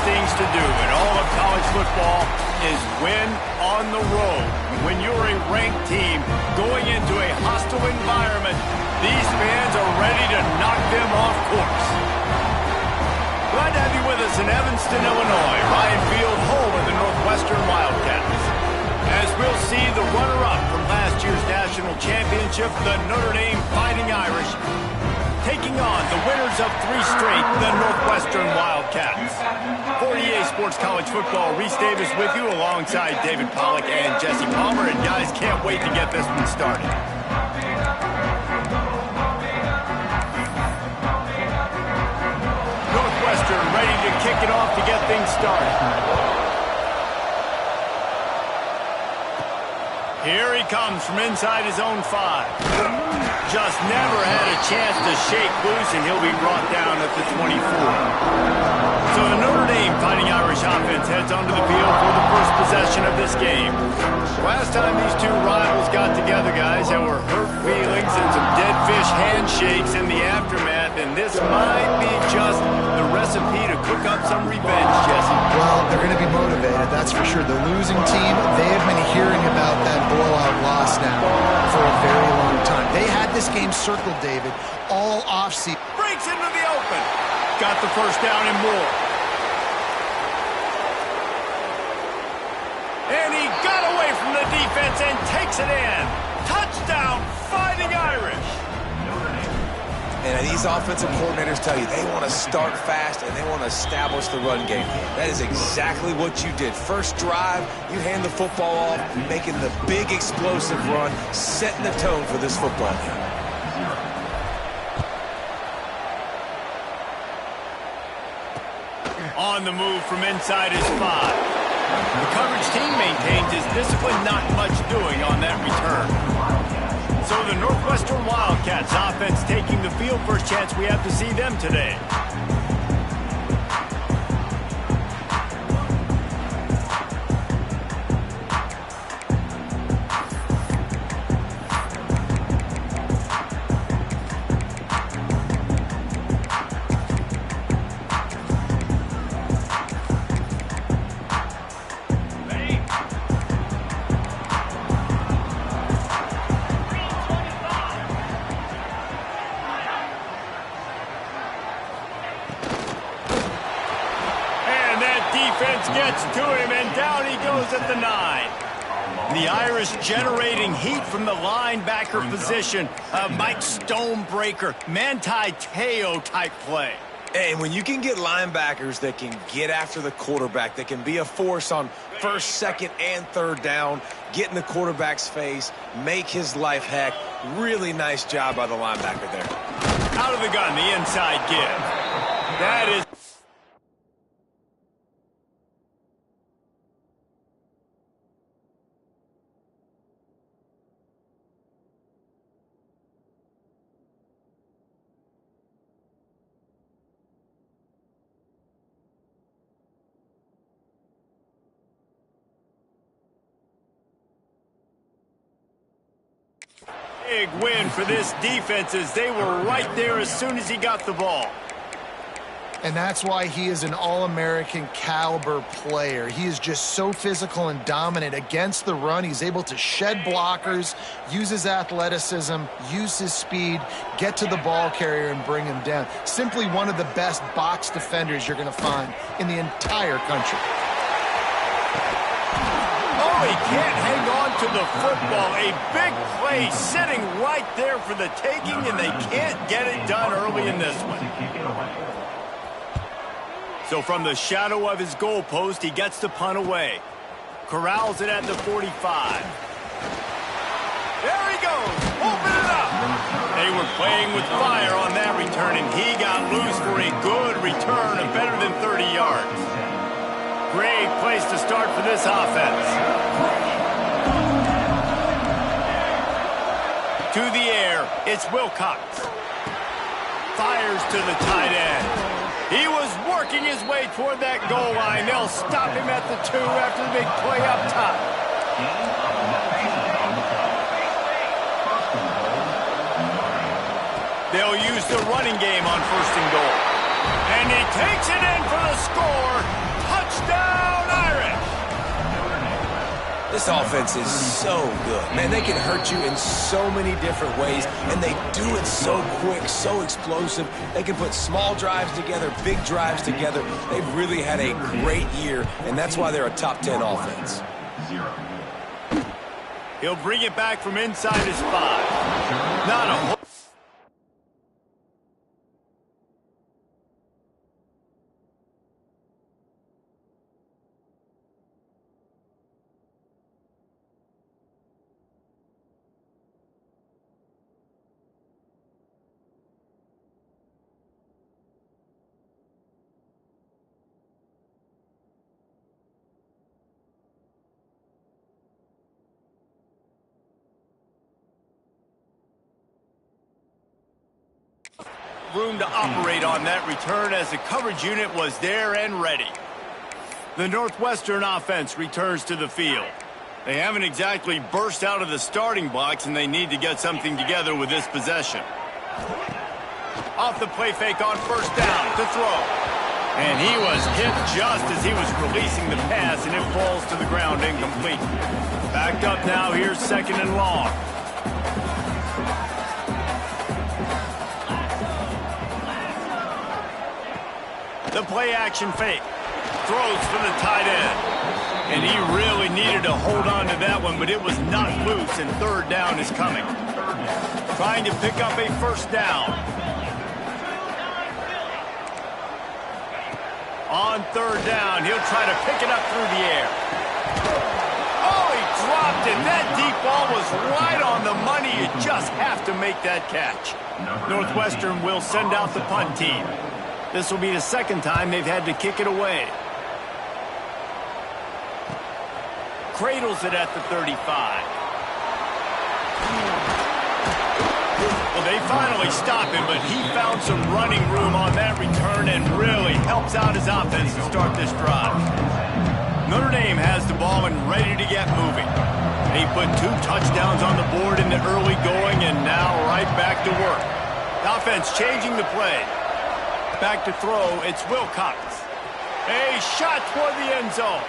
things to do in all of college football is win on the road. When you're a ranked team going into a hostile environment, these fans are ready to knock them off course. Glad to have you with us in Evanston, Illinois. Ryan Field, home of the Northwestern Wildcats. As we'll see the runner-up from last year's national championship, the Notre Dame Fighting Irish, taking on the winners of 3 straight, the Northwestern Wildcats. For EA Sports College Football, Reese Davis with you alongside David Pollack and Jesse Palmer. And guys, can't wait to get this one started. Northwestern ready to kick it off to get things started. Here he comes from inside his own 5. Just never had a chance to shake loose, and he'll be brought down at the 24. So the Notre Dame Fighting Irish offense heads onto the field for the first possession of this game. Last time these two rivals got together, guys, there were hurt feelings and some dead fish handshakes in the aftermath, and this might be just the recipe to cook up some revenge, Jesse. Well, they're going to be motivated, that's for sure. The losing team, they have been hearing about that blowout loss now for a very long time. They had this game circled, David, all offseason. Breaks into the open. Got the first down and more. And he got away from the defense and takes it in. Touchdown, Fighting Irish. And these offensive coordinators tell you they want to start fast and they want to establish the run game. That is exactly what you did. First drive, you hand the football off, making the big explosive run, setting the tone for this football game. On the move from inside his 5. The coverage team maintains his discipline, not much doing on that return. So the Northwestern Wildcats offense taking the field. First chance we have to see them today. Gets to him, and down he goes at the 9. The Irish generating heat from the linebacker position. Mike Stonebreaker, Manti Te'o type play. And when you can get linebackers that can get after the quarterback, that can be a force on first, second, and third down, get in the quarterback's face, make his life heck. Really nice job by the linebacker there. Out of the gun, the inside give. That is... Big win for this defense as they were right there as soon as he got the ball. And that's why he is an All-American caliber player. He is just so physical and dominant against the run. He's able to shed blockers, use his athleticism, use his speed, get to the ball carrier and bring him down. Simply one of the best box defenders you're going to find in the entire country. Oh, he can't hang on to the football. A big play sitting right there for the taking, and they can't get it done early in this one. So from the shadow of his goalpost, he gets the punt away. Corrals it at the 45. There he goes. Open it up. They were playing with fire on that return, and he got loose for a good return of better than 30 yards. Great place to start for this offense. To the air, it's Wilcox. Fires to the tight end. He was working his way toward that goal line. They'll stop him at the 2 after the big play up top. They'll use the running game on 1st and goal. And he takes it in for the score. Touchdown, Irish! This offense is so good. Man, they can hurt you in so many different ways, and they do it so quick, so explosive. They can put small drives together, big drives together. They've really had a great year, and that's why they're a top 10 offense. He'll bring it back from inside his 5. Not a room to operate on that return as the coverage unit was there and ready. The Northwestern offense returns to the field. They haven't exactly burst out of the starting blocks, and they need to get something together with this possession. Off the play fake on first down to throw. And he was hit just as he was releasing the pass, and it falls to the ground incomplete. Backed up now, here's 2nd and long. The play action fake. Throws for the tight end. And he really needed to hold on to that one, but it was not loose, and 3rd down is coming. Trying to pick up a first down. On 3rd down, he'll try to pick it up through the air. Oh, he dropped it. That deep ball was right on the money. You just have to make that catch. Northwestern will send out the punt team. This will be the 2nd time they've had to kick it away. Cradles it at the 35. Well, they finally stop him, but he found some running room on that return and really helps out his offense to start this drive. Notre Dame has the ball and ready to get moving. They put 2 touchdowns on the board in the early going, and now right back to work. Offense changing the play. Back to throw, it's Wilcox. A shot toward the end zone.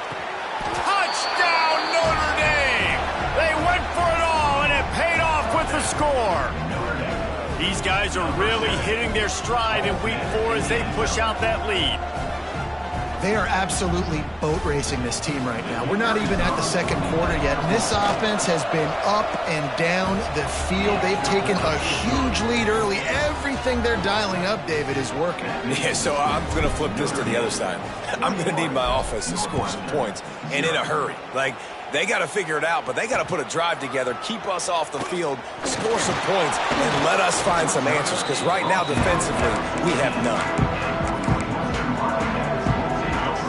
Touchdown, Notre Dame! They went for it all, and it paid off with the score. These guys are really hitting their stride in week 4 as they push out that lead. They are absolutely boat racing this team right now. We're not even at the 2nd quarter yet, and this offense has been up and down the field. They've taken a huge lead early. Everything they're dialing up, David, is working. Yeah, so I'm going to flip this to the other side. I'm going to need my offense to score some points, and in a hurry. Like, they got to figure it out, but they got to put a drive together, keep us off the field, score some points, and let us find some answers, because right now, defensively, we have none.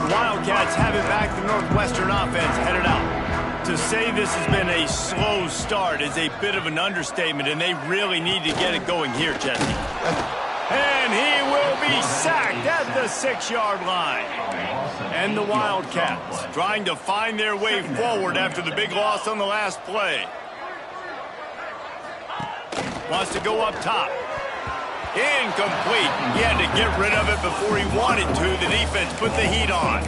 Wildcats have it back. The Northwestern offense headed out. To say this has been a slow start is a bit of an understatement, and they really need to get it going here, Jesse. And he will be sacked at the 6-yard line. And the Wildcats trying to find their way forward after the big loss on the last play. Wants to go up top. Incomplete. He had to get rid of it before he wanted to. The defense put the heat on.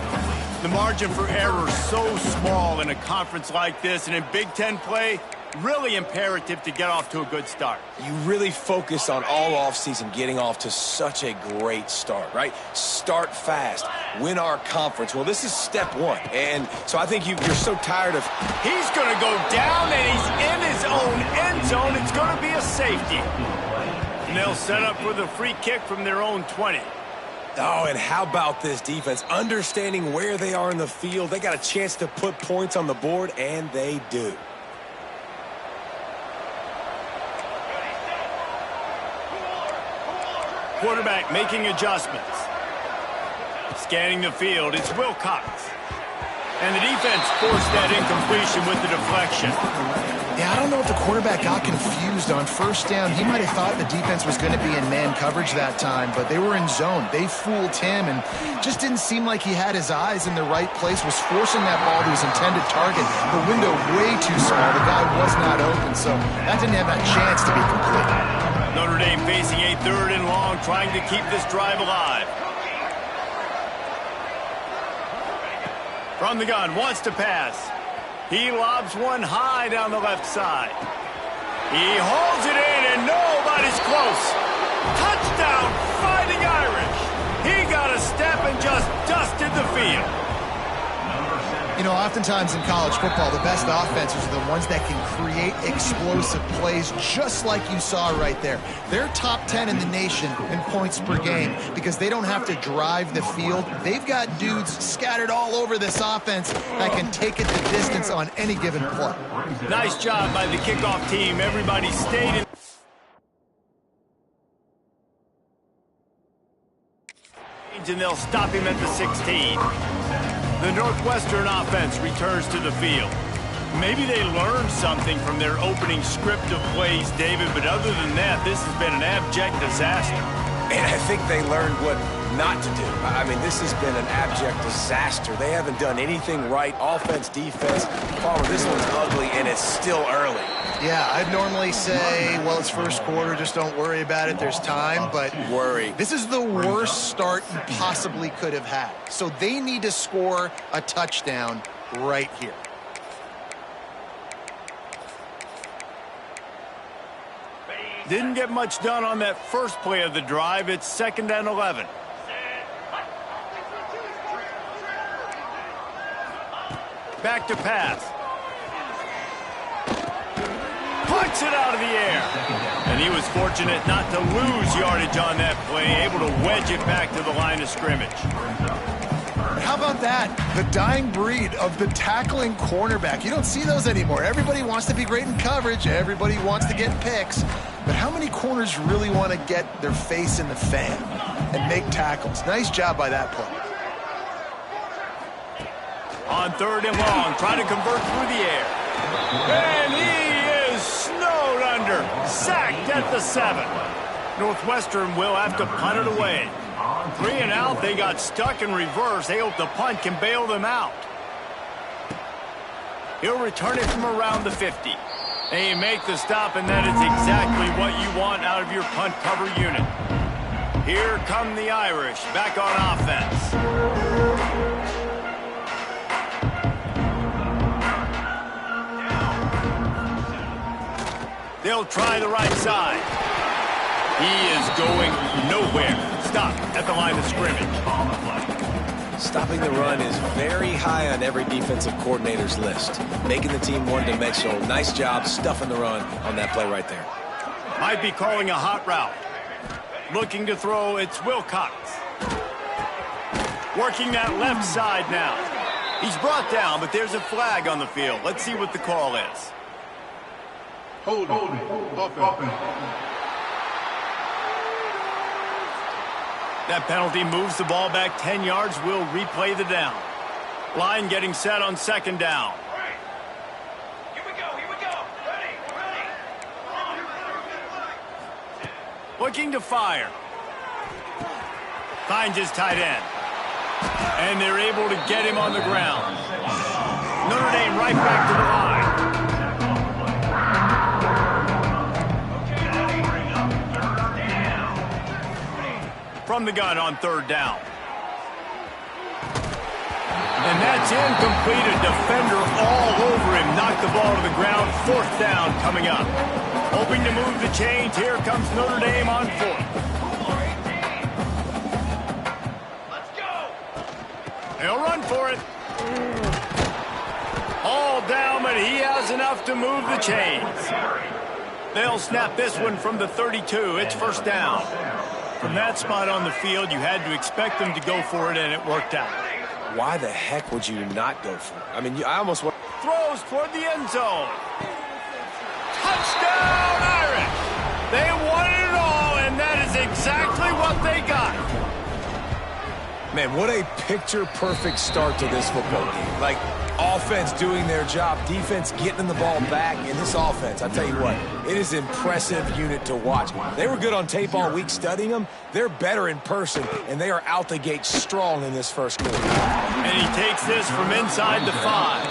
The margin for error so small in a conference like this, and in Big Ten play, really imperative to get off to a good start. You really focus on all offseason getting off to such a great start, right? Start fast, win our conference. Well, this is step 1, and so I think you're so tired of... He's going to go down, and he's in his own end zone. It's going to be a safety. And they'll set up for the free kick from their own 20. Oh, and how about this defense? Understanding where they are in the field. They got a chance to put points on the board, and they do. Quarterback making adjustments. Scanning the field, it's Wilcox. And the defense forced that incompletion with the deflection. Yeah, I don't know if the quarterback got confused on first down. He might have thought the defense was going to be in man coverage that time, but they were in zone. They fooled him, and just didn't seem like he had his eyes in the right place, was forcing that ball to his intended target. The window way too small. The guy was not open, so that didn't have that chance to be complete. Notre Dame facing a 3rd and long, trying to keep this drive alive. From the gun, wants to pass. He lobs one high down the left side. He holds it in, and nobody's close. Touchdown, Fighting Irish. He got a step and just dusted the field. You know, oftentimes in college football, the best offenses are the ones that can create explosive plays, just like you saw right there. They're top 10 in the nation in points per game because they don't have to drive the field. They've got dudes scattered all over this offense that can take it the distance on any given play. Nice job by the kickoff team. Everybody stayed in. And they'll stop him at the 16. The Northwestern offense returns to the field. Maybe they learned something from their opening script of plays, David, but other than that, this has been an abject disaster. And I think they learned what not to do. I mean, this has been an abject disaster. They haven't done anything right, offense, defense. Palmer, this one's ugly, and it's still early. Yeah, I'd normally say, well, it's first quarter, just don't worry about it, there's time, but Worry. This is the worst start you possibly could have had. So they need to score a touchdown right here. Didn't get much done on that first play of the drive. It's 2nd and 11. Back to pass. Puts it out of the air. And he was fortunate not to lose yardage on that play, able to wedge it back to the line of scrimmage. How about that? The dying breed of the tackling cornerback. You don't see those anymore. Everybody wants to be great in coverage. Everybody wants to get picks. But how many corners really want to get their face in the fan and make tackles? Nice job by that play. On 3rd and long, trying to convert through the air. And he is snowed under. Sacked at the 7. Northwestern will have to punt it away. 3 and out, they got stuck in reverse. They hope the punt can bail them out. He'll return it from around the 50. They make the stop, and that is exactly what you want out of your punt cover unit. Here come the Irish back on offense. They'll try the right side. He is going nowhere. Stop at the line of scrimmage. Stopping the run is very high on every defensive coordinator's list. Making the team one-dimensional. Nice job stuffing the run on that play right there. Might be calling a hot route. Looking to throw, it's Wilcox. Working that left side now. He's brought down, but there's a flag on the field. Let's see what the call is. Hold it. That penalty moves the ball back 10 yards. We'll replay the down. Line getting set on 2nd down. Here we go. Ready. Looking to fire. Finds his tight end. And they're able to get him on the ground. Notre Dame right back to the line. From the gun on 3rd down. And that's incomplete. A defender all over him. Knocked the ball to the ground. 4th down coming up. Hoping to move the chains. Here comes Notre Dame on 4th. Let's go. He'll run for it. All down, but he has enough to move the chains. They'll snap this one from the 32. It's 1st down. From that spot on the field, you had to expect them to go for it, and it worked out. Why the heck would you not go for it? I mean, I almost want... Throws toward the end zone. Touchdown, Irish! They won it all, and that is exactly what they got. Man, what a picture-perfect start to this football game. Like, offense doing their job, defense getting the ball back, and this offense, I tell you what, it is an impressive unit to watch. They were good on tape all week studying them. They're better in person, and they are out the gate strong in this first quarter. And he takes this from inside the 5.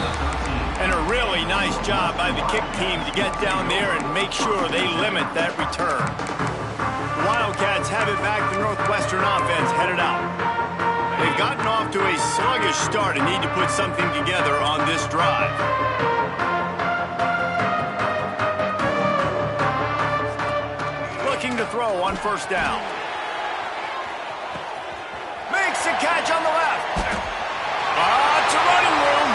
And a really nice job by the kick team to get down there and make sure they limit that return. The Wildcats have it back. The Northwestern offense headed out. They've got gotten off to a sluggish start and need to put something together on this drive. Looking to throw on first down. Makes a catch on the left. It's a running room.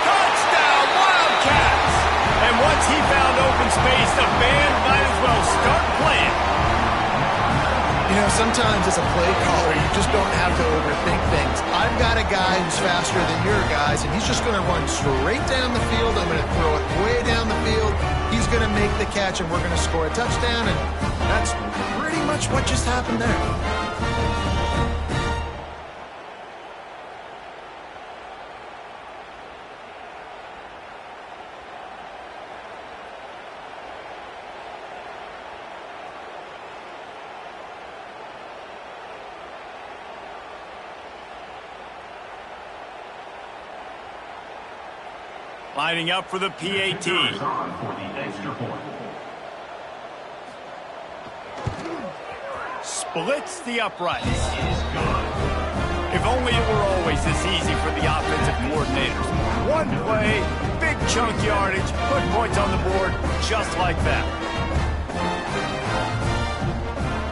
Touchdown, Wildcats! And once he found open space, the band might as well start playing. You know, sometimes as a play caller, you just don't have to overthink things. I've got a guy who's faster than your guys, and he's just going to run straight down the field. I'm going to throw it way down the field. He's going to make the catch, and we're going to score a touchdown, and that's pretty much what just happened there. Lining up for the PAT. Splits the uprights. If only it were always this easy for the offensive coordinators. One play, big chunk yardage, put points on the board, just like that.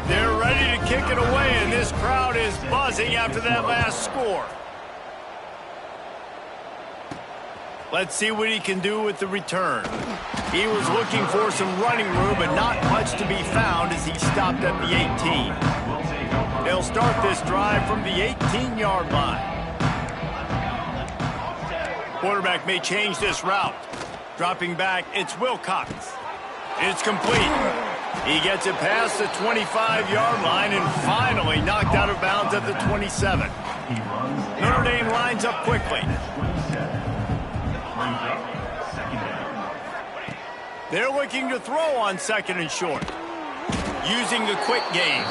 They're ready to kick it away, and this crowd is buzzing after that last score. Let's see what he can do with the return. He was looking for some running room, but not much to be found as he stopped at the 18. They'll start this drive from the 18-yard line. Quarterback may change this route. Dropping back, it's Wilcox. It's complete. He gets it past the 25-yard line and finally knocked out of bounds at the 27. Notre Dame lines up quickly. They're looking to throw on second and short. Using the quick game.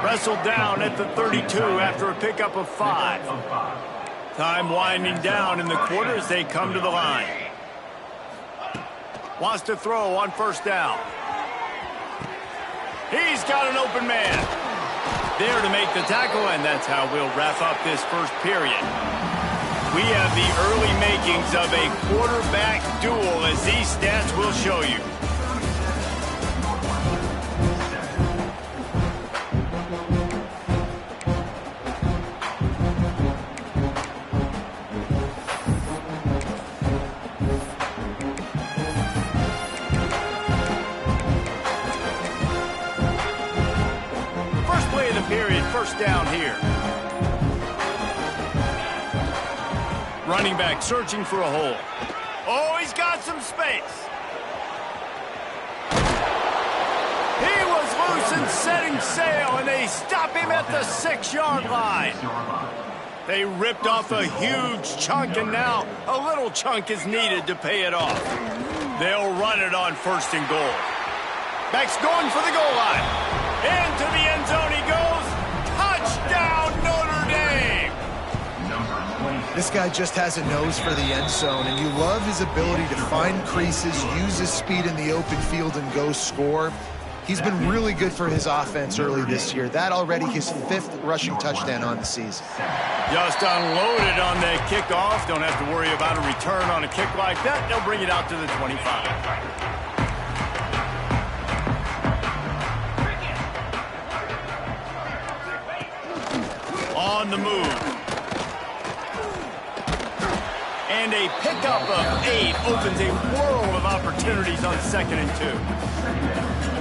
Wrestled down at the 32 after a pickup of 5. Time winding down in the quarter as they come to the line. Wants to throw on first down. He's got an open man. There to make the tackle, and that's how we'll wrap up this first period. We have the early makings of a quarterback duel, as these stats will show you. First play of the period, first down here. Running back searching for a hole. Oh, he's got some space. He was loose and setting sail, and they stop him at the 6-yard line. They ripped off a huge chunk, and now a little chunk is needed to pay it off. They'll run it on first and goal. Back's going for the goal line. Into the end zone he goes. Touchdown, Notre Dame! This guy just has a nose for the end zone, and you love his ability to find creases, use his speed in the open field, and go score. He's been really good for his offense early this year. That already his 5th rushing touchdown on the season. Just unloaded on the kickoff. Don't have to worry about a return on a kick like that. They'll bring it out to the 25. On the move. And a pickup of 8 opens a world of opportunities on second and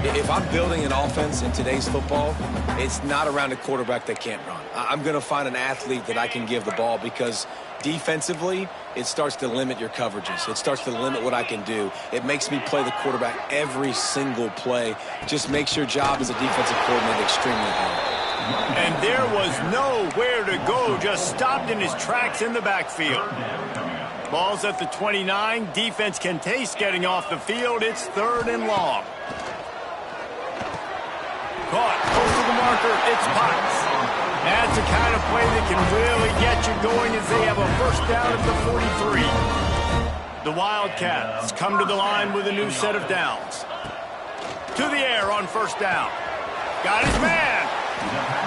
2. If I'm building an offense in today's football, it's not around a quarterback that can't run. I'm going to find an athlete that I can give the ball, because defensively, it starts to limit your coverages. It starts to limit what I can do. It makes me play the quarterback every single play. Just makes your job as a defensive coordinator extremely hard. And there was nowhere to go, just stopped in his tracks in the backfield. Ball's at the 29. Defense can taste getting off the field. It's 3rd and long. Caught, goes to the marker, it's Potts. That's the kind of play that can really get you going as they have a first down at the 43. The Wildcats come to the line with a new set of downs. To the air on first down. Got his man.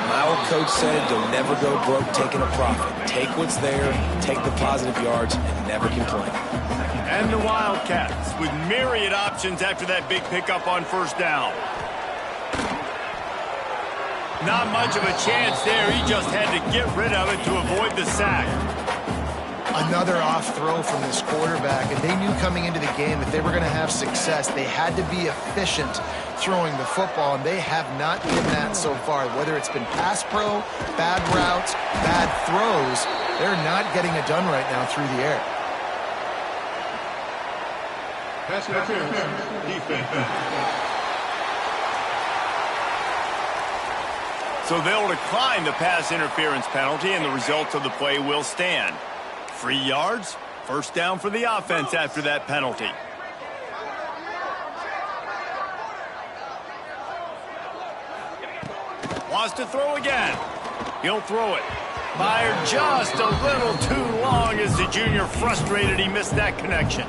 My old coach said it, you'll never go broke taking a profit. Take what's there, take the positive yards, and never complain. And the Wildcats with myriad options after that big pickup on first down. Not much of a chance there. He just had to get rid of it to avoid the sack. Another off throw from this quarterback, and they knew coming into the game that they were going to have success. They had to be efficient throwing the football, and they have not been that so far. Whether it's been pass pro, bad routes, bad throws, they're not getting it done right now through the air. Pass interference. Defense. So they'll decline the pass interference penalty, and the results of the play will stand. 3 yards, first down for the offense after that penalty. Wants to throw again. He'll throw it. Fired just a little too long as the junior frustrated he missed that connection.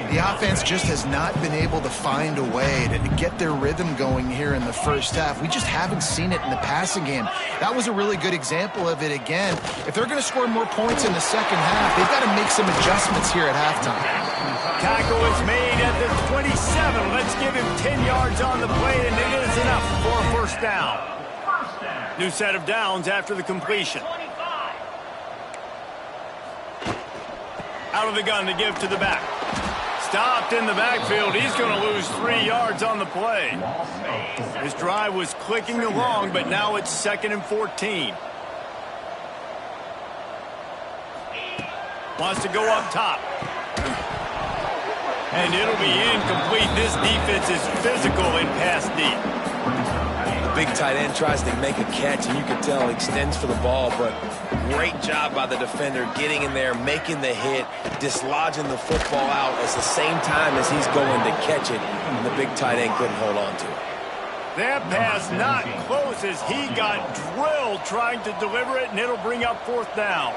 The offense just has not been able to find a way to get their rhythm going here in the first half. We just haven't seen it in the passing game. That was a really good example of it again. If they're going to score more points in the second half, they've got to make some adjustments here at halftime. Tackle is made at the 27. Let's give him 10 yards on the play, and it is enough for a first down. New set of downs after the completion. Out of the gun to give to the back. Stopped in the backfield. He's going to lose 3 yards on the play. His drive was clicking along, but now it's 2nd and 14. Wants to go up top. And it'll be incomplete. This defense is physical in pass deep. The big tight end tries to make a catch, and you can tell he extends for the ball, but great job by the defender getting in there, making the hit, dislodging the football out at the same time as he's going to catch it, and the big tight end couldn't hold on to it. That pass not close as he got drilled trying to deliver it, and it'll bring up 4th down.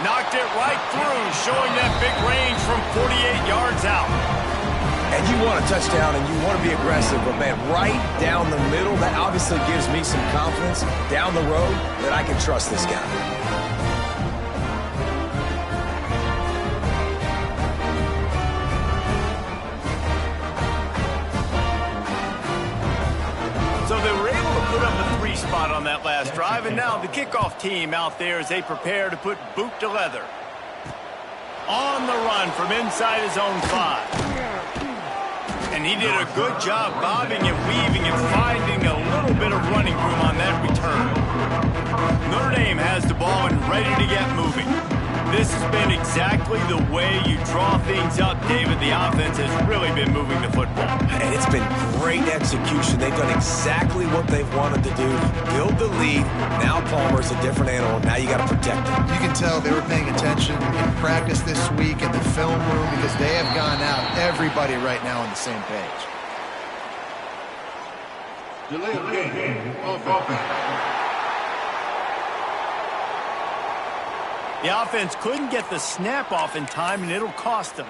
Knocked it right through, showing that big range from 48 yards out. And you want a touchdown and you want to be aggressive, but man, right down the middle, that obviously gives me some confidence down the road that I can trust this guy. So they were able to put up a 3 spot on that last drive, and now the kickoff team out there as they prepare to put boot to leather. On the run from inside his own 5. And he did a good job bobbing and weaving and finding a little bit of running room on that return. Notre Dame has the ball and ready to get moving. This has been exactly the way you draw things up, David. The offense has really been moving the football. And it's been great execution. They've done exactly what they've wanted to do. Build the lead. Now Palmer's a different animal. Now you got to protect him. You can tell they were paying attention in practice this week in the film room because they have gone out, everybody right now on the same page. Delay of game. Offense. The offense couldn't get the snap off in time, and it'll cost them.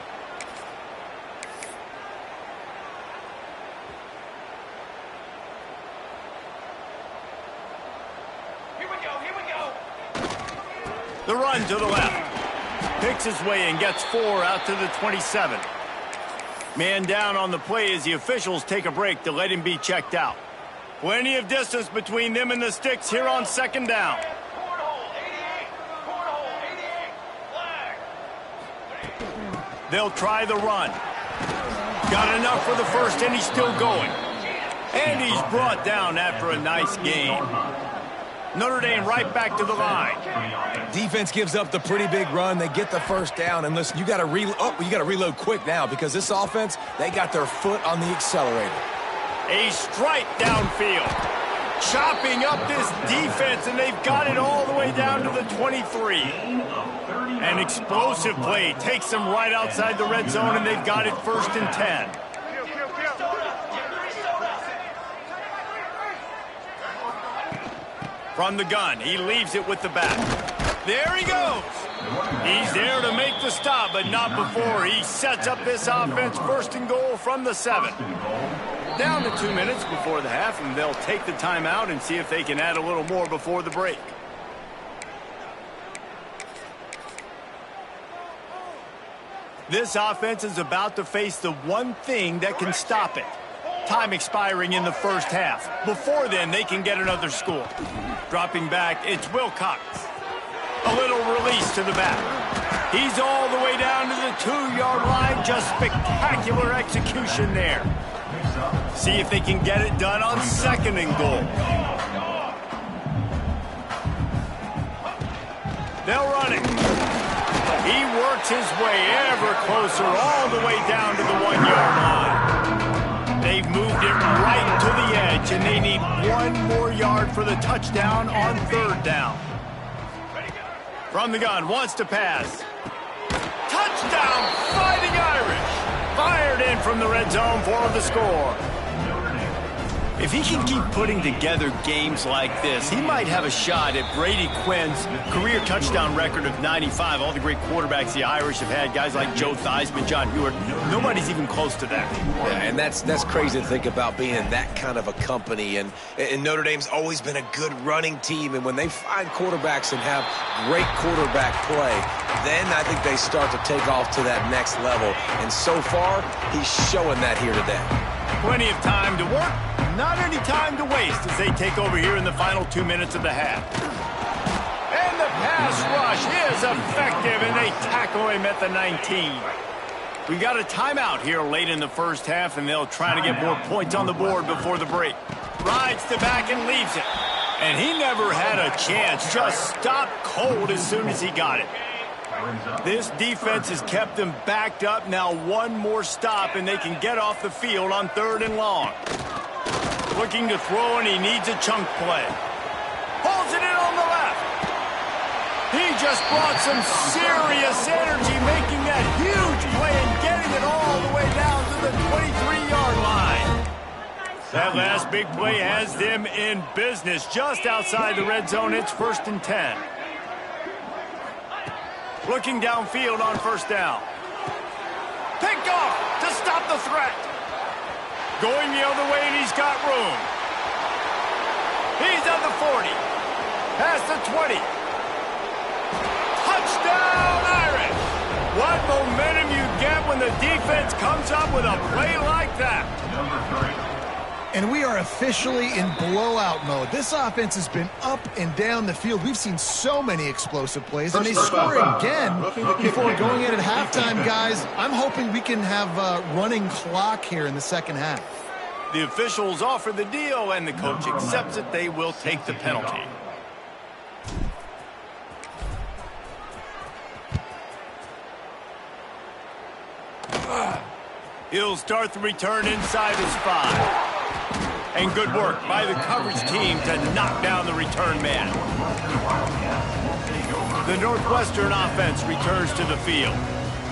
Here we go, here we go. The run to the left. Picks his way and gets 4 out to the 27. Man down on the play as the officials take a break to let him be checked out. Plenty of distance between them and the sticks here on 2nd down. They'll try the run. Got enough for the first, and he's still going. And he's brought down after a nice gain. Notre Dame right back to the line. Defense gives up the pretty big run. They get the first down. And listen, you got to reload quick now because this offense, they got their foot on the accelerator. A strike downfield. Chopping up this defense, and they've got it all the way down to the 23. An explosive play takes them right outside the red zone, and they've got it 1st and 10. From the gun, he leaves it with the back. There he goes. He's there to make the stop, but not before he sets up this offense 1st and goal from the 7. down to 2 minutes before the half, and they'll take the timeout and see if they can add a little more before the break. This offense is about to face the one thing that can stop it. Time expiring in the first half. Before then, they can get another score. Dropping back, it's Wilcox. A little release to the back. He's all the way down to the 2-yard line. Just spectacular execution there. See if they can get it done on 2nd and goal. They'll run it. He works his way ever closer all the way down to the 1-yard line. They've moved it right to the edge, and they need 1 more yard for the touchdown on 3rd down. From the gun, wants to pass. Touchdown, Fighting Irish. Fired in from the red zone for the score. If he can keep putting together games like this, he might have a shot at Brady Quinn's career touchdown record of 95. All the great quarterbacks the Irish have had, guys like Joe Theismann, John Hewitt, nobody's even close to that. Yeah, and that's crazy to think about being in that kind of a company. And Notre Dame's always been a good running team. And when they find quarterbacks and have great quarterback play, then I think they start to take off to that next level. And so far, he's showing that here today. Plenty of time to work. Not any time to waste as they take over here in the final 2 minutes of the half. And the pass rush is effective, and they tackle him at the 19. We got a timeout here late in the first half, and they'll try to get more points on the board before the break. Rides to back and leaves it. And he never had a chance. Just stopped cold as soon as he got it. This defense has them backed up. Now 1 more stop, and they can get off the field on 3rd and long. Looking to throw, and he needs a chunk play. Pulls it in on the left. He just brought some serious energy, making that huge play and getting it all the way down to the 23-yard line. That last big play has them in business just outside the red zone. It's 1st and 10. Looking downfield on 1st down. Picked off to stop the threat. Going the other way, and he's got room. He's at the 40. Past the 20. Touchdown, Irish! What momentum you get when the defense comes up with a play like that. And we are officially in blowout mode. This offense has been up and down the field. We've seen so many explosive plays, and they score again before going in at halftime, guys. I'm hoping we can have a running clock here in the 2nd half. The officials offer the deal, and the coach accepts it. They will take the penalty. He'll start the return inside his 5. And good work by the coverage team to knock down the return man. The Northwestern offense returns to the field.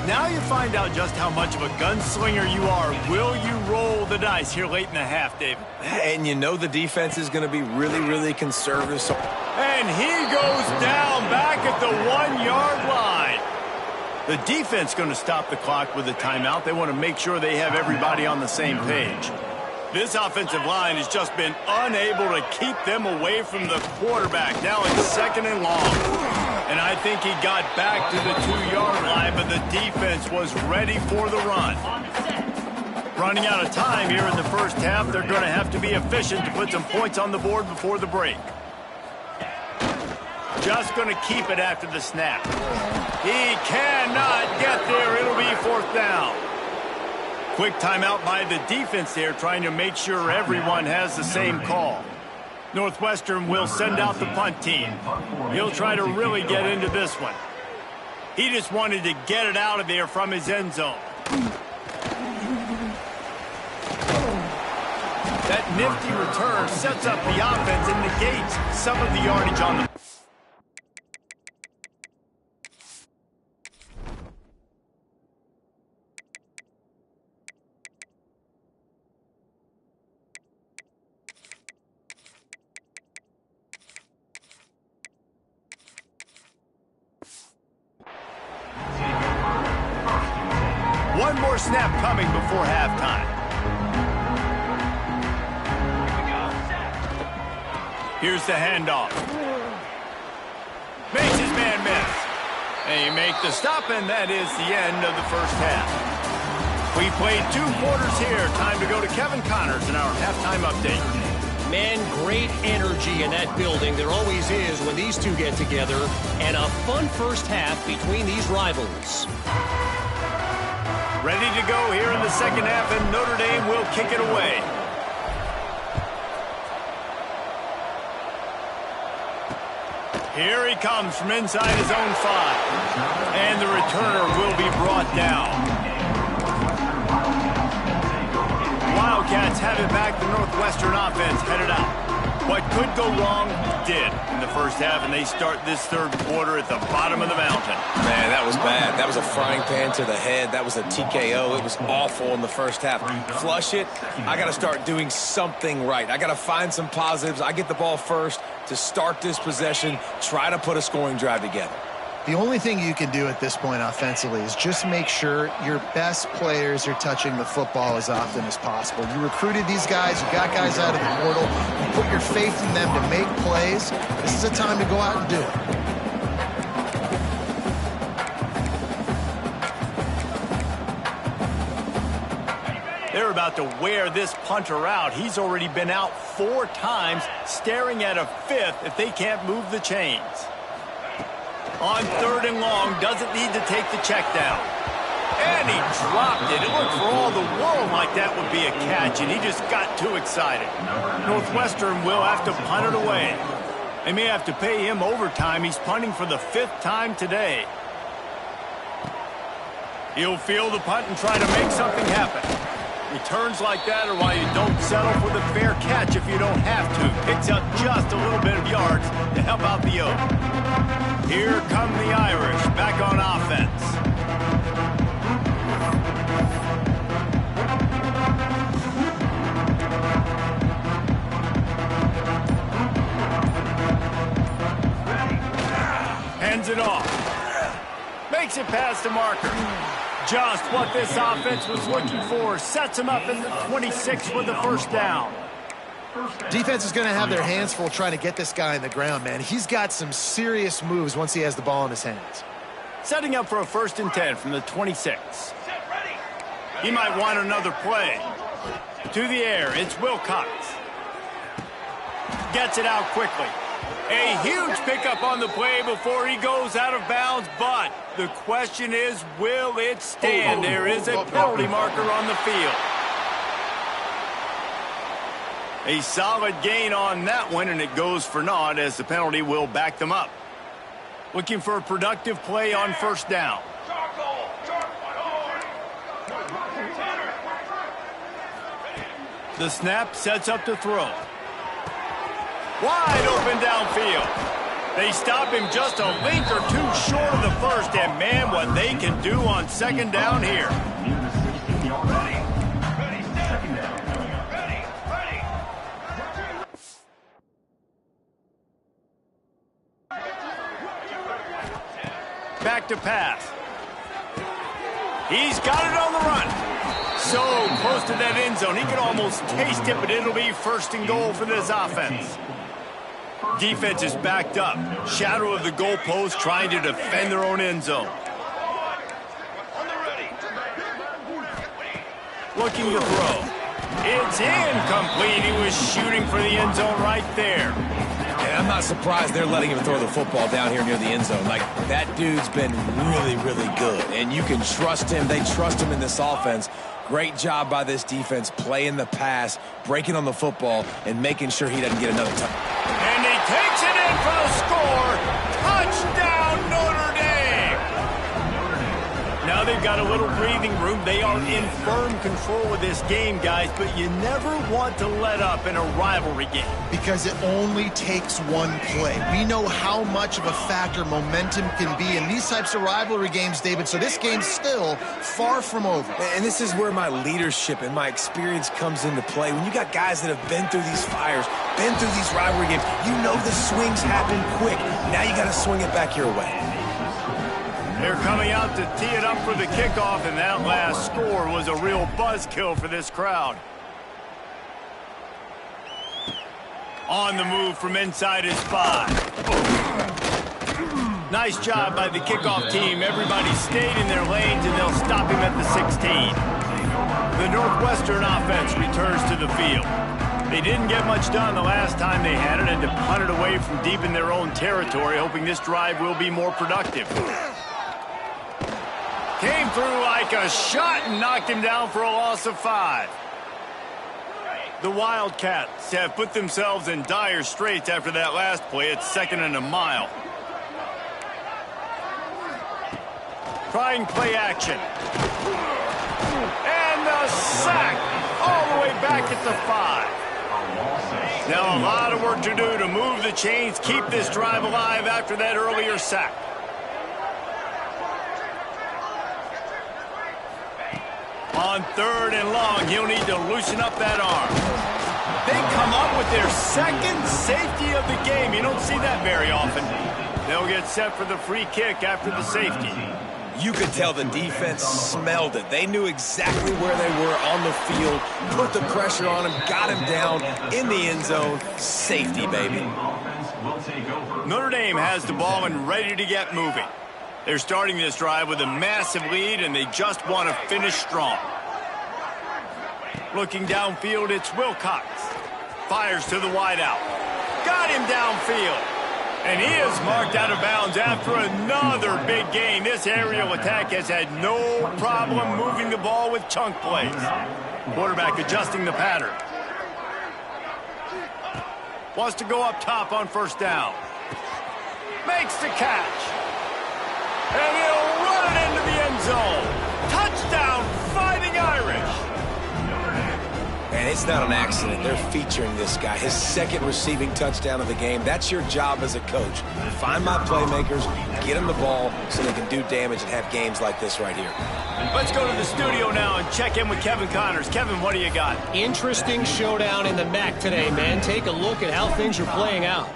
Now you find out just how much of a gunslinger you are. Will you roll the dice here late in the half, David? And you know the defense is going to be really, really conservative. And he goes down back at the 1-yard line. The defense going to stop the clock with a timeout. They want to make sure they have everybody on the same page. This offensive line has just been unable to keep them away from the quarterback. Now it's 2nd and long. And I think he got back to the 2-yard line, but the defense was ready for the run. Running out of time here in the first half, they're going to have to be efficient to put some points on the board before the break. Just going to keep it after the snap. He cannot get there. It'll be 4th down. Quick timeout by the defense there, trying to make sure everyone has the same call. Northwestern will send out the punt team. He'll try to really get into this one. He just wanted to get it out of there from his end zone. That nifty return sets up the offense and negates some of the yardage on the... One more snap coming before halftime. Here's the handoff. Makes his man miss. And you make the stop, and that is the end of the first half. We played 2 quarters here. Time to go to Kevin Connors in our halftime update. Man, great energy in that building. There always is when these two get together. And a fun first half between these rivals. Ready to go here in the second half, and Notre Dame will kick it away. Here he comes from inside his own 5. And the returner will be brought down. Wildcats have it back. The Northwestern offense headed out. What could go wrong did in the first half, and they start this third quarter at the bottom of the mountain. Man, that was bad. That was a frying pan to the head. That was a TKO. It was awful in the first half. Flush it. I got to start doing something right. I got to find some positives. I get the ball first to start this possession, try to put a scoring drive together. The only thing you can do at this point offensively is just make sure your best players are touching the football as often as possible. You recruited these guys, you got guys out of the portal, you put your faith in them to make plays. This is a time to go out and do it. They're about to wear this punter out. He's already been out 4 times, staring at a 5th if they can't move the chains. On 3rd and long, doesn't need to take the check down. And he dropped it. It looked for all the world like that would be a catch, and he just got too excited. Northwestern will have to punt it away. They may have to pay him overtime. He's punting for the 5th time today. He'll field the punt and try to make something happen. Returns like that are why you don't settle for the fair catch if you don't have to. Picks up just a little bit of yards to help out the Oak. Here come the Irish back on offense. Hands it off. Makes it past the marker. Just what this offense was looking for. Sets him up in the 26 with the first down. Defense is going to have their hands full trying to get this guy in the ground, man. He's got some serious moves once he has the ball in his hands. Setting up for a 1st and 10 from the 26. He might want another play. To the air, it's Wilcox. Gets it out quickly. A huge pickup on the play before he goes out of bounds, but the question is, will it stand? There is a penalty marker on the field. A solid gain on that one, and it goes for naught as the penalty will back them up. Looking for a productive play on 1st down. The snap sets up to throw. Wide open downfield. They stop him just a length or 2 short of the 1st, and man, what they can do on 2nd down here. Back to pass. He's got it on the run. So close to that end zone. He could almost taste it, but it'll be 1st and goal for this offense. Defense is backed up. Shadow of the goalpost trying to defend their own end zone. Looking to throw. It's incomplete. He was shooting for the end zone right there. And I'm not surprised they're letting him throw the football down here near the end zone. Like, that dude's been really, really good. And you can trust him. They trust him in this offense. Great job by this defense playing the pass, breaking on the football, and making sure he doesn't get another touch. And he takes it in for the score. Touchdown, Notre Dame. Now they've got a little breathing room. They are in firm control of this game, guys, but you never want to let up in a rivalry game. Because it only takes one play. We know how much of a factor momentum can be in these types of rivalry games, David, so this game's still far from over. And this is where my leadership and my experience comes into play. When you got guys that have been through these fires, been through these rivalry games, you know the swings happen quick. Now you got to swing it back your way. They're coming out to tee it up for the kickoff, and that last score was a real buzzkill for this crowd. On the move from inside his 5. Nice job by the kickoff team. Everybody stayed in their lanes, and they'll stop him at the 16. The Northwestern offense returns to the field. They didn't get much done the last time they had it, and to punt it away from deep in their own territory, hoping this drive will be more productive. Came through like a shot and knocked him down for a loss of 5. The Wildcats have put themselves in dire straits after that last play. It's 2nd and a mile. Trying play action. And the sack all the way back at the 5. Now a lot of work to do to move the chains, keep this drive alive after that earlier sack. On 3rd and long, he'll need to loosen up that arm. They come up with their 2nd safety of the game. You don't see that very often. They'll get set for the free kick after the safety. You could tell the defense smelled it. They knew exactly where they were on the field, put the pressure on him, got him down in the end zone. Safety, baby. Notre Dame has the ball and ready to get moving. They're starting this drive with a massive lead, and they just want to finish strong. Looking downfield, it's Wilcox. Fires to the wideout. Got him downfield. And he is marked out of bounds after another big gain. This aerial attack has had no problem moving the ball with chunk plays. Quarterback adjusting the pattern. Wants to go up top on 1st down. Makes the catch. And he'll run it into the end zone. Touchdown, Fighting Irish. And it's not an accident. They're featuring this guy. His 2nd receiving touchdown of the game. That's your job as a coach. Find my playmakers, get them the ball so they can do damage and have games like this right here. Let's go to the studio now and check in with Kevin Connors. Kevin, what do you got? Interesting showdown in the MAC today, man. Take a look at how things are playing out.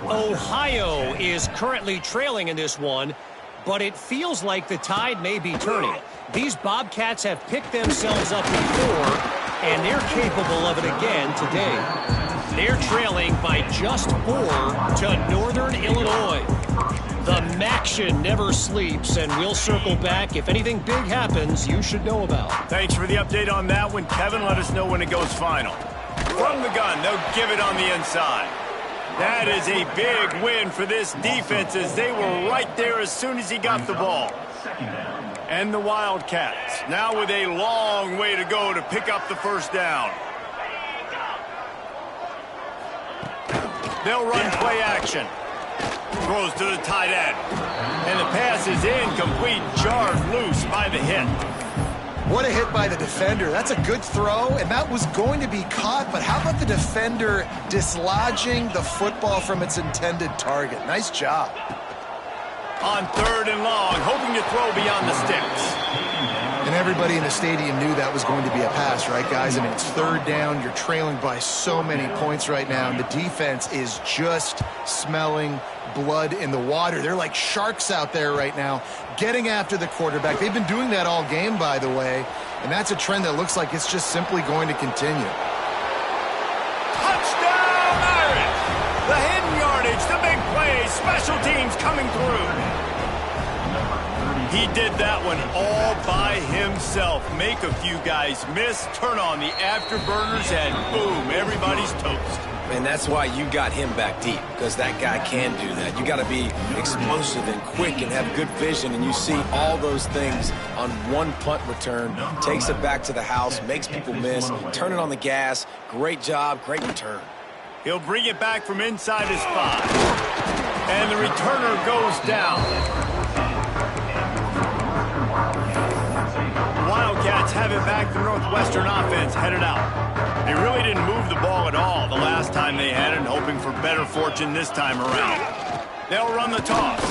Ohio is currently trailing in this one, but it feels like the tide may be turning. These Bobcats have picked themselves up before, and they're capable of it again today. They're trailing by just 4 to Northern Illinois. The MACtion never sleeps, and we'll circle back. If anything big happens, you should know about. Thanks for the update on that one, Kevin. Let us know when it goes final. From the gun, they'll give it on the inside. That is a big win for this defense, as they were right there as soon as he got the ball. And the Wildcats, now with a long way to go to pick up the 1st down. They'll run play action. Throws to the tight end. And the pass is incomplete, jarred loose by the hit. What a hit by the defender. That's a good throw, and that was going to be caught, but how about the defender dislodging the football from its intended target? Nice job. On 3rd and long, hoping to throw beyond the sticks. And everybody in the stadium knew that was going to be a pass, right, guys? I mean, it's 3rd down. You're trailing by so many points right now, and the defense is just smelling blood in the water. They're like sharks out there right now, getting after the quarterback. They've been doing that all game, by the way, and that's a trend that looks like it's just simply going to continue. Touchdown, Irish! The hidden yardage, the big play, special teams coming through. He did that one all by himself. Make a few guys miss, turn on the afterburners, and boom, everybody's toast. And that's why you got him back deep, because that guy can do that. You got to be explosive and quick and have good vision, and you see all those things on one punt return. Takes it back to the house, makes people miss, turn it on the gas. Great job, great return. He'll bring it back from inside his 5. And the returner goes down. Wildcats have it back. The Northwestern offense headed out. They really didn't move the ball at all the last time they had it, hoping for better fortune this time around. They'll run the toss.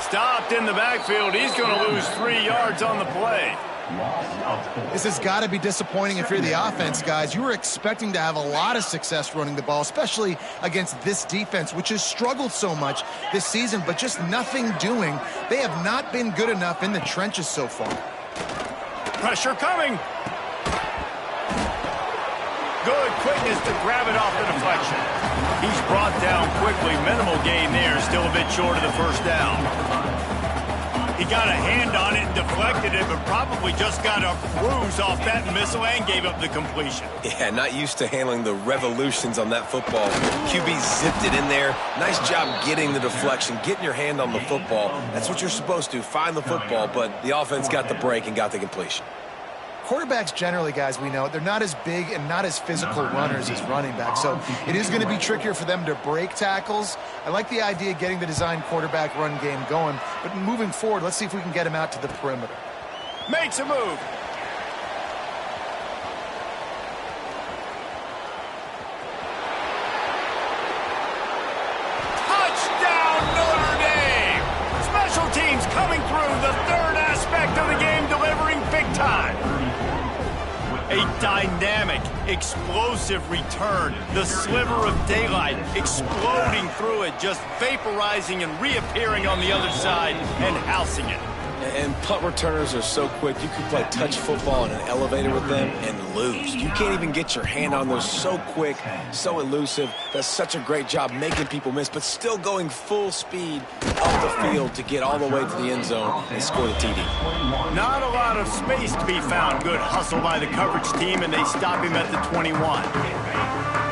Stopped in the backfield. He's going to lose 3 yards on the play. This has got to be disappointing if you're the offense, guys. You were expecting to have a lot of success running the ball, especially against this defense, which has struggled so much this season, but just nothing doing. They have not been good enough in the trenches so far. Pressure coming. Good quickness to grab it off the deflection. He's brought down quickly. Minimal gain there. Still a bit short of the first down. He got a hand on it and deflected it, but probably just got a cruise off that missile and gave up the completion. Yeah, not used to handling the revolutions on that football. QB zipped it in there. Nice job getting the deflection, getting your hand on the football. That's what you're supposed to, find the football, but the offense got the break and got the completion. Quarterbacks generally, guys, we know, they're not as big and not as physical runners as running backs, so it is going to be trickier for them to break tackles. I like the idea of getting the design quarterback run game going, but moving forward, let's see if we can get him out to the perimeter. Makes a move. Touchdown, Notre Dame! Special teams coming through, the third aspect of the game, delivering big time. A dynamic, explosive return. The sliver of daylight exploding through it, just vaporizing and reappearing on the other side and housing it. And punt returners are so quick. You can play touch football in an elevator with them and lose. You can't even get your hand on those. So quick, so elusive. Does such a great job making people miss, but still going full speed up the field to get all the way to the end zone and score the TD. Not a lot of space to be found. Good hustle by the coverage team, and they stop him at the 21.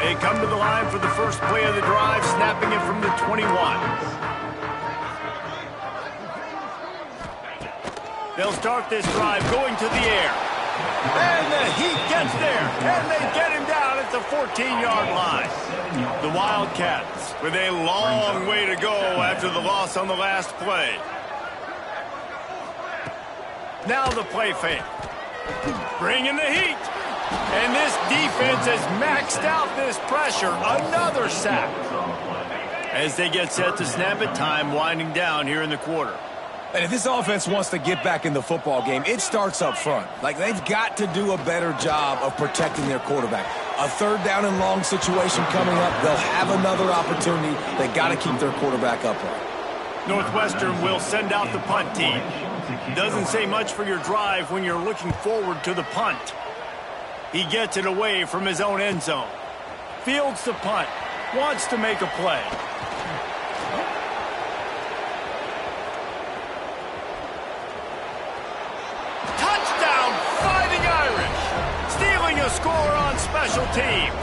They come to the line for the first play of the drive, snapping it from the 21. They'll start this drive going to the air. And the Heat gets there. And they get him down at the 14-yard line. The Wildcats with a long way to go after the loss on the last play. Now the play fake. Bringing the heat. And this defense has maxed out this pressure. Another sack. As they get set to snap it, time winding down here in the quarter. And if this offense wants to get back in the football game, it starts up front. Like, they've got to do a better job of protecting their quarterback. A third down and long situation coming up. They'll have another opportunity. They got to keep their quarterback upright. Northwestern will send out the punt team. Doesn't say much for your drive when you're looking forward to the punt. He gets it away from his own end zone. Fields the punt. Wants to make a play. A score on special teams.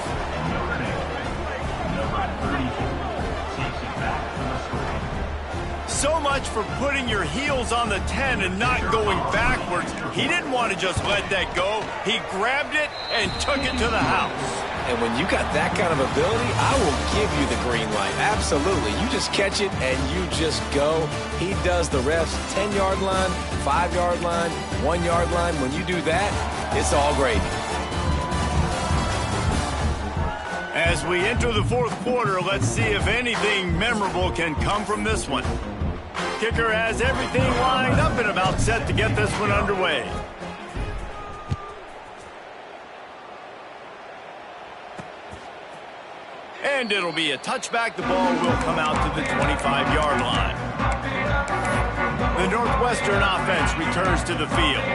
So much for putting your heels on the 10 and not going backwards. He didn't want to just let that go. He grabbed it and took it to the house. And when you got that kind of ability, I will give you the green light. Absolutely. You just catch it and you just go. He does the refs 10-yard line, 5-yard line, 1-yard line. When you do that, it's all gravy. As we enter the fourth quarter, let's see if anything memorable can come from this one. Kicker has everything lined up and about set to get this one underway. And it'll be a touchback. The ball will come out to the 25-yard line. The Northwestern offense returns to the field.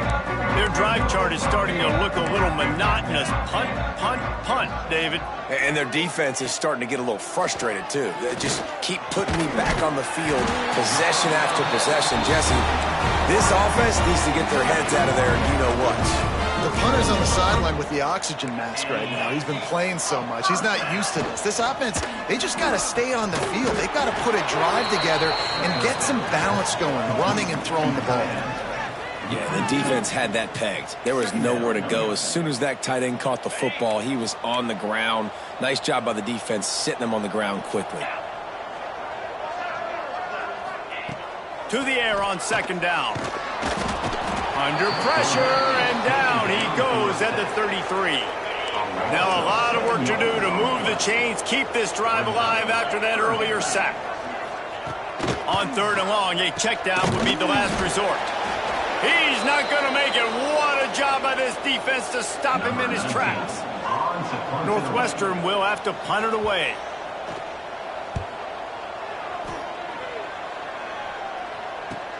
Their drive chart is starting to look a little monotonous. Punt, punt, punt, David. And their defense is starting to get a little frustrated, too. They just keep putting me back on the field, possession after possession. Jesse, this offense needs to get their heads out of there, you know what. The punter's on the sideline with the oxygen mask right now. He's been playing so much. He's not used to this. This offense, they just got to stay on the field. They've got to put a drive together and get some balance going, running and throwing the ball. Yeah, the defense had that pegged. There was nowhere to go. As soon as that tight end caught the football, he was on the ground. Nice job by the defense sitting him on the ground quickly. To the air on second down. Under pressure, and down he goes at the 33. Now a lot of work to do to move the chains, keep this drive alive after that earlier sack. On third and long, a check down would be the last resort. He's not going to make it. What a job by this defense to stop him in his tracks. Northwestern will have to punt it away.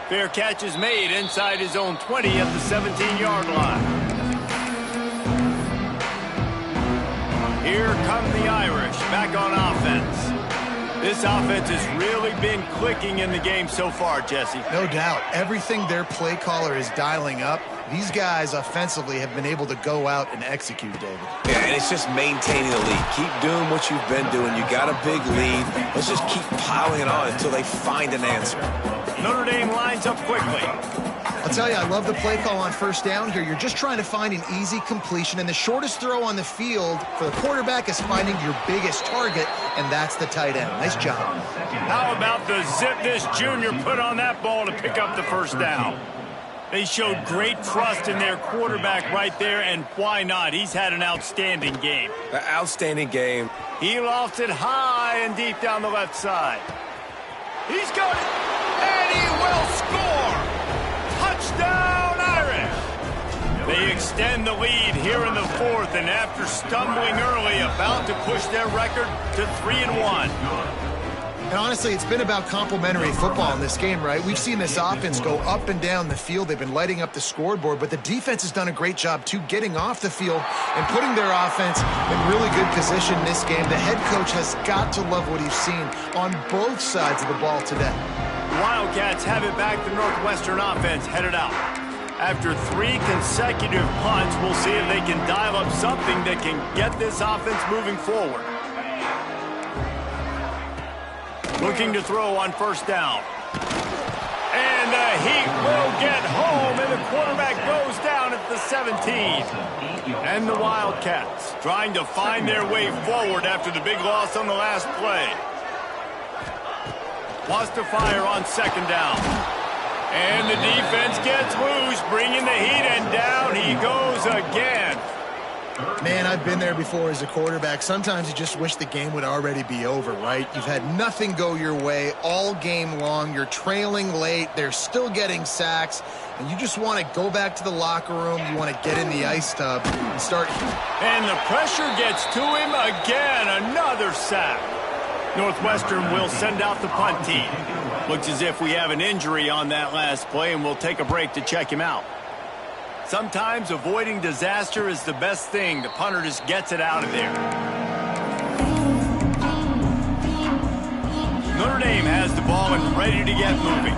Fair catch is made inside his own 20 at the 17-yard line. Here come the Irish back on offense. This offense has really been clicking in the game so far, Jesse. No doubt. Everything their play caller is dialing up, these guys offensively have been able to go out and execute, David. Yeah, and it's just maintaining the lead. Keep doing what you've been doing. You got a big lead. Let's just keep piling it on until they find an answer. Notre Dame lines up quickly. I'll tell you, I love the play call on first down here. You're just trying to find an easy completion, and the shortest throw on the field for the quarterback is finding your biggest target, and that's the tight end. Nice job. How about the zip this junior put on that ball to pick up the first down? They showed great trust in their quarterback right there, and why not? He's had an outstanding game. An outstanding game. He lofts it high and deep down the left side. He's got it, and he will score! Touchdown, Irish! They extend the lead here in the fourth, and after stumbling early, about to push their record to 3-1. And honestly, it's been about complementary football in this game, right? We've seen this offense go up and down the field. They've been lighting up the scoreboard, but the defense has done a great job, too, getting off the field and putting their offense in really good position in this game. The head coach has got to love what he's seen on both sides of the ball today. The Wildcats have it back. The Northwestern offense headed out. After 3 consecutive punts, we'll see if they can dial up something that can get this offense moving forward. Looking to throw on first down. And the Heat will get home, and the quarterback goes down at the 17. And the Wildcats trying to find their way forward after the big loss on the last play. Wants to fire on second down. And the defense gets loose, bringing the Heat, and down he goes again. Man, I've been there before as a quarterback. Sometimes you just wish the game would already be over, right? You've had nothing go your way all game long. You're trailing late. They're still getting sacks. And you just want to go back to the locker room. You want to get in the ice tub and start. And the pressure gets to him again. Another sack. Northwestern will send out the punt team. Looks as if we have an injury on that last play, and we'll take a break to check him out. Sometimes avoiding disaster is the best thing. The punter just gets it out of there. Notre Dame has the ball and ready to get moving.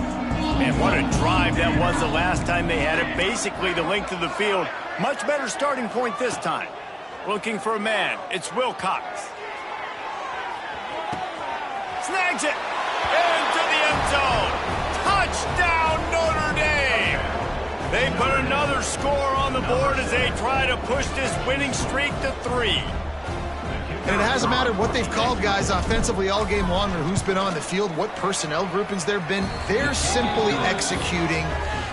And what a drive that was the last time they had it. Basically the length of the field. Much better starting point this time. Looking for a man. It's Wilcox. Snags it. Into the end zone. Touchdown, Notre Dame. They put another score on the board as they try to push this winning streak to 3. And it hasn't mattered what they've called guys offensively all game long or who's been on the field, what personnel groupings there have been. They're simply executing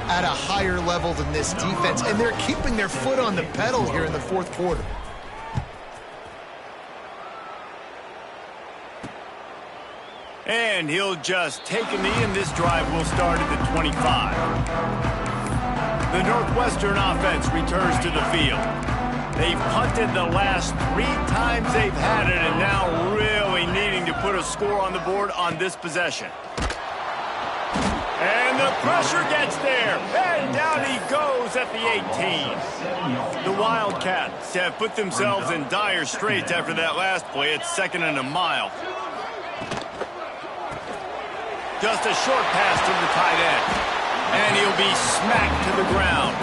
at a higher level than this defense, and they're keeping their foot on the pedal here in the fourth quarter. And he'll just take a knee, and this drive will start at the 25. The Northwestern offense returns to the field. They've punted the last 3 times they've had it, and now really needing to put a score on the board on this possession. And the pressure gets there, and down he goes at the 18. The Wildcats have put themselves in dire straits after that last play. It's 2nd and a mile. Just a short pass to the tight end. And he'll be smacked to the ground.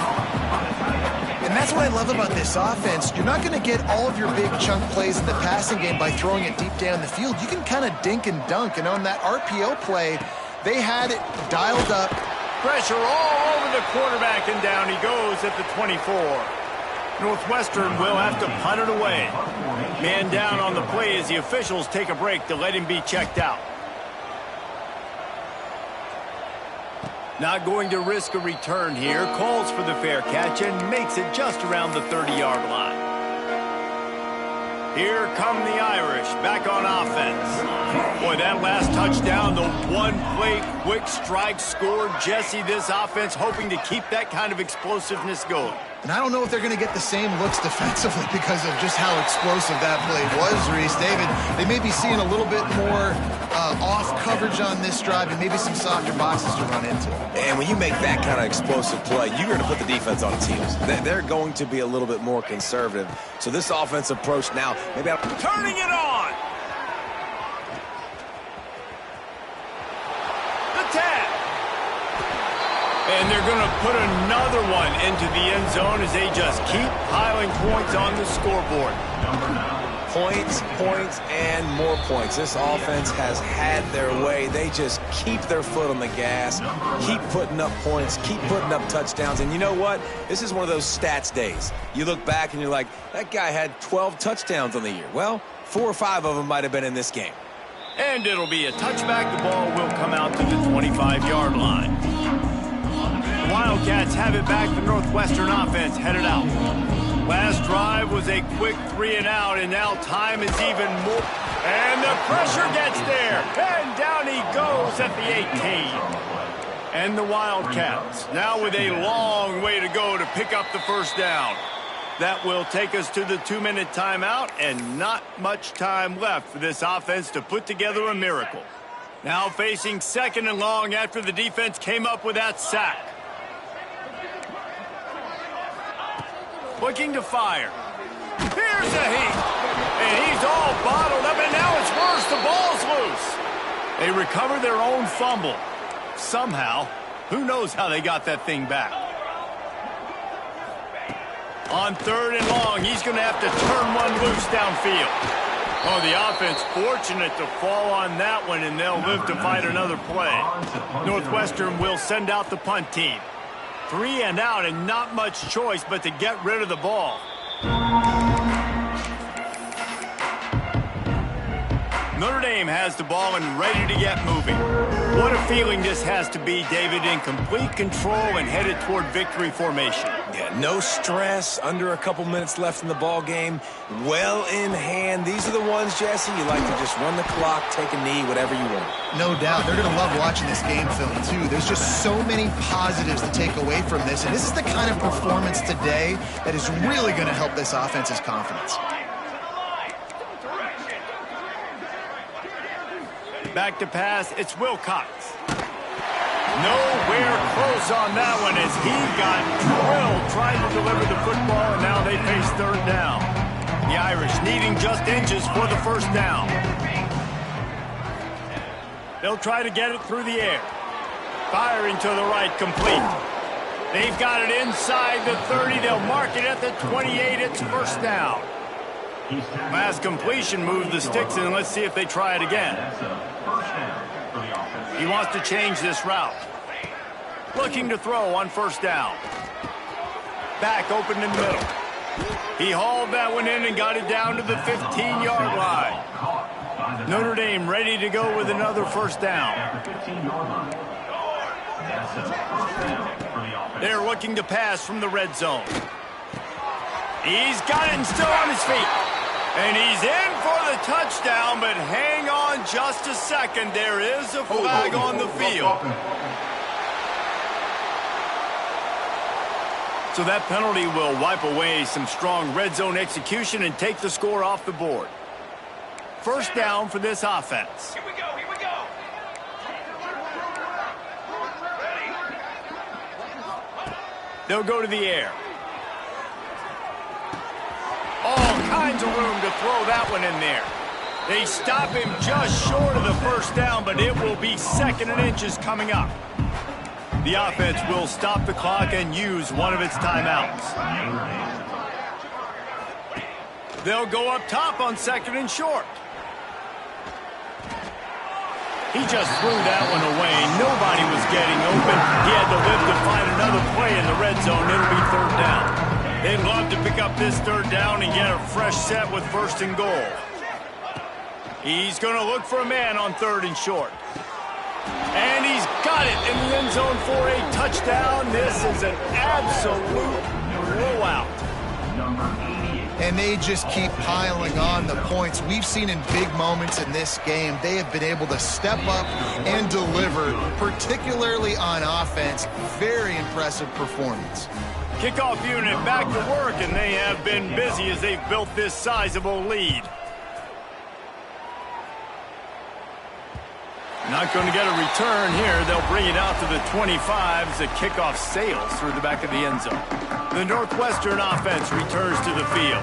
And that's what I love about this offense. You're not going to get all of your big chunk plays in the passing game by throwing it deep down the field. You can kind of dink and dunk. And on that RPO play, they had it dialed up. Pressure all over the quarterback, and down he goes at the 24. Northwestern will have to punt it away. Man down on the play as the officials take a break to let him be checked out. Not going to risk a return here. Calls for the fair catch and makes it just around the 30-yard line. Here come the Irish back on offense. Boy, that last touchdown, the one-play quick strike score. Jesse, this offense hoping to keep that kind of explosiveness going. And I don't know if they're going to get the same looks defensively because of just how explosive that play was, Reese. David, they may be seeing a little bit more off coverage on this drive and maybe some softer boxes to run into. And when you make that kind of explosive play, you're going to put the defense on its heels. They're going to be a little bit more conservative. So this offensive approach now, maybe Turning it on. The tap. And they're going to put another one into the end zone as they just keep piling points on the scoreboard. points, points, and more points. This offense has had their way. They just keep their foot on the gas, keep putting up points, keep putting up touchdowns. And you know what? This is one of those stats days. You look back and you're like, that guy had 12 touchdowns on the year. Well, 4 or 5 of them might have been in this game. And it'll be a touchback. The ball will come out to the 25-yard line. Wildcats have it back. The Northwestern offense headed out. Last drive was a quick 3-and-out, and now time is even more. And the pressure gets there. And down he goes at the 18. And the Wildcats now with a long way to go to pick up the first down. That will take us to the 2-minute timeout, and not much time left for this offense to put together a miracle. Now facing 2nd and long after the defense came up with that sack. Looking to fire. Here's a heat. And he's all bottled up, and now it's worse. The ball's loose. They recover their own fumble. Somehow. Who knows how they got that thing back. On 3rd and long, he's going to have to turn one loose downfield. Oh, the offense fortunate to fall on that one, and they'll live to fight another play. Northwestern will send out the punt team. 3-and-out, and not much choice but to get rid of the ball. Notre Dame has the ball and ready to get moving. What a feeling this has to be, David, in complete control and headed toward victory formation. Yeah, no stress, under a couple minutes left in the ball game, well in hand. These are the ones, Jesse, you like to just run the clock, take a knee, whatever you want. No doubt. They're going to love watching this game film, too. There's just so many positives to take away from this, and this is the kind of performance today that is really going to help this offense's confidence. Back to pass, it's Wilcox. Nowhere close on that one as he got drilled trying to deliver the football, and now they face 3rd down. The Irish needing just inches for the first down. They'll try to get it through the air. Firing to the right, complete. They've got it inside the 30. They'll mark it at the 28. It's first down. Last completion moved the sticks in. Let's see if they try it again. He wants to change this route. Looking to throw on 1st down. Back open in the middle. He hauled that one in and got it down to the 15-yard line. Notre Dame ready to go with another 1st down. They're looking to pass from the red zone. He's got it and still on his feet. And he's in for the touchdown, but hang on just a second. There is a flag on the field. So that penalty will wipe away some strong red zone execution and take the score off the board. First down for this offense. Here we go, here we go. They'll go to the air. All kinds of room to throw that one in there. They stop him just short of the 1st down, but it will be 2nd and inches coming up. The offense will stop the clock and use one of its timeouts. They'll go up top on 2nd and short. He just threw that one away. Nobody was getting open. He had to live to find another play in the red zone. It'll be 3rd down. They'd love to pick up this 3rd down and get a fresh set with 1st and goal. He's going to look for a man on 3rd and short. And he's got it in the end zone for a touchdown. This is an absolute blowout. And they just keep piling on the points. We've seen in big moments in this game, they have been able to step up and deliver, particularly on offense. Very impressive performance. Kickoff unit back to work, and they have been busy as they've built this sizable lead. Not going to get a return here. They'll bring it out to the 25 as the kickoff sails through the back of the end zone. The Northwestern offense returns to the field.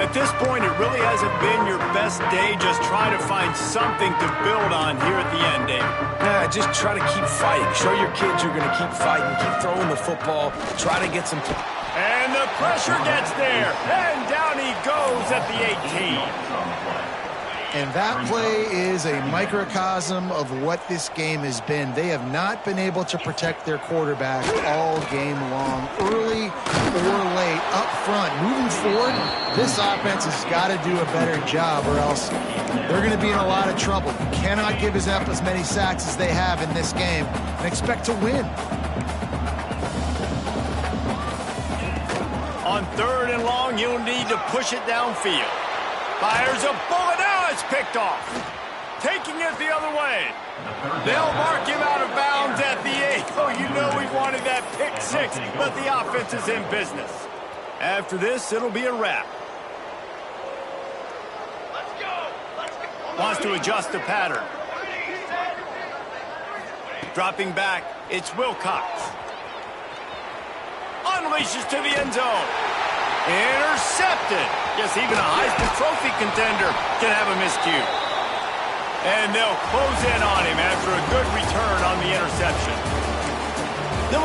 At this point, it really hasn't been your best day. Just try to find something to build on here at the end, David. Just try to keep fighting. Show your kids you're going to keep fighting. Keep throwing the football. Try to get some... And the pressure gets there. And down he goes at the 18. And that play is a microcosm of what this game has been. They have not been able to protect their quarterback all game long, early or late, up front. Moving forward, this offense has got to do a better job or else they're going to be in a lot of trouble. You cannot give up as many sacks as they have in this game and expect to win. On 3rd and long, you'll need to push it downfield. Fires a bullet. Now it's picked off. Taking it the other way. They'll mark him out of bounds at the 8. Oh, you know we wanted that pick 6, but the offense is in business. After this, it'll be a wrap. Let's go. Wants to adjust the pattern. Dropping back, it's Wilcox. Unleashes to the end zone. Intercepted. Yes, even a Heisman Trophy contender can have a miscue. And they'll close in on him after a good return on the interception.